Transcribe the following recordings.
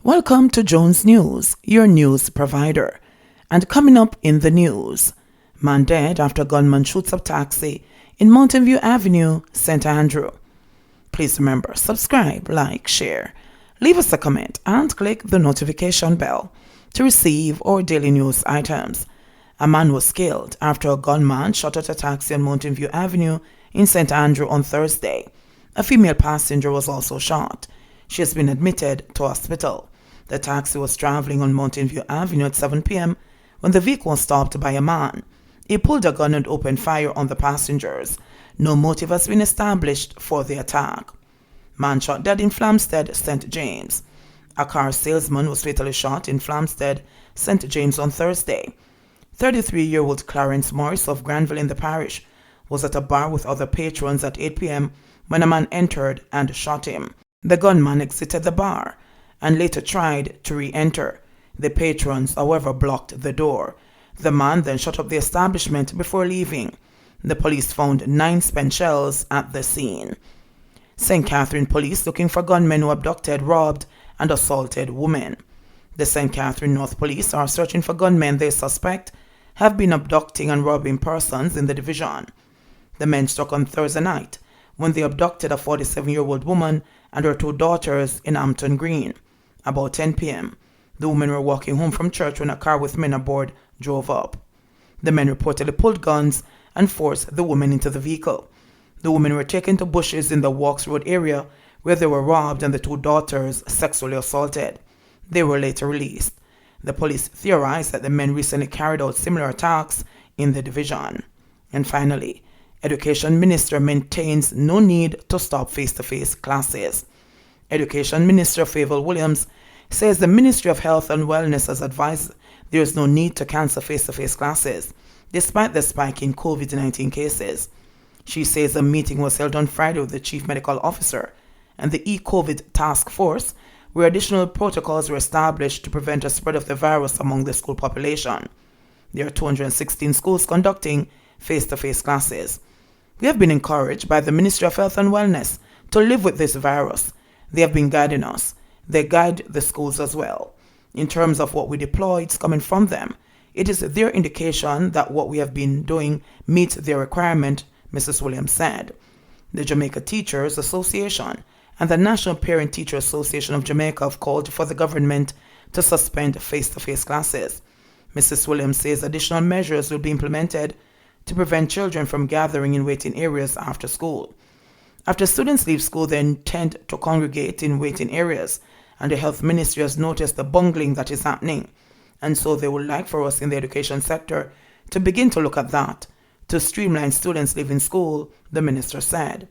Welcome to JonzNewz, your news provider. And coming up in the news, man dead after gunman shoots up taxi in Mountain View Avenue, St. Andrew. Please remember, subscribe, like, share, leave us a comment, and click the notification bell to receive our daily news items. A man was killed after a gunman shot at a taxi on Mountain View Avenue in St. Andrew on Thursday. A female passenger was also shot. She has been admitted to hospital. The taxi was traveling on Mountain View Avenue at 7 p.m. when the vehicle was stopped by a man. He pulled a gun and opened fire on the passengers. No motive has been established for the attack. Man shot dead in Falmouth, St. James. A car salesman was fatally shot in Falmouth, St. James on Thursday. 33-year-old Clarence Morris of Granville in the parish was at a bar with other patrons at 8 p.m. when a man entered and shot him. The gunman exited the bar and later tried to re-enter. The patrons, however, blocked the door. The man then shot up the establishment before leaving. The police found 9 spent shells at the scene. St. Catherine police looking for gunmen who abducted, robbed, and assaulted women. The St. Catherine North police are searching for gunmen they suspect have been abducting and robbing persons in the division. The men struck on Thursday night when they abducted a 47-year-old woman and her 2 daughters in Hampton Green. About 10 p.m., the women were walking home from church when a car with men aboard drove up. The men reportedly pulled guns and forced the women into the vehicle. The women were taken to bushes in the Walks Road area where they were robbed and the 2 daughters sexually assaulted. They were later released. The police theorized that the men recently carried out similar attacks in the division. And finally, Education Minister maintains no need to stop face-to-face classes. Education Minister Favour Williams says the Ministry of Health and Wellness has advised there is no need to cancel face-to-face classes, despite the spike in COVID-19 cases. She says a meeting was held on Friday with the Chief Medical Officer and the e-COVID Task Force, where additional protocols were established to prevent a spread of the virus among the school population. There are 216 schools conducting face-to-face classes. We have been encouraged by the Ministry of Health and Wellness to live with this virus. They have been guiding us. They guide the schools as well. In terms of what we deploy, it's coming from them. It is their indication that what we have been doing meets their requirement, Mrs. Williams said. The Jamaica Teachers Association and the National Parent Teacher Association of Jamaica have called for the government to suspend face-to-face classes. Mrs. Williams says additional measures will be implemented to prevent children from gathering in waiting areas after school. After students leave school, they intend to congregate in waiting areas, and the Health Ministry has noticed the bungling that is happening. And so they would like for us in the education sector to begin to look at that, to streamline students leaving school, the minister said.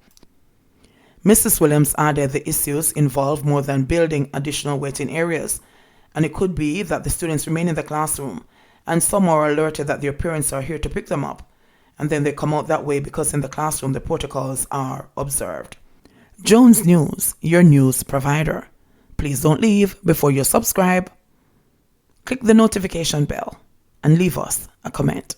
Mrs. Williams added the issues involve more than building additional waiting areas, and it could be that the students remain in the classroom, and some are alerted that their parents are here to pick them up, and then they come out that way because in the classroom the protocols are observed. JonzNewz, your news provider. Please don't leave before you subscribe. Click the notification bell and leave us a comment.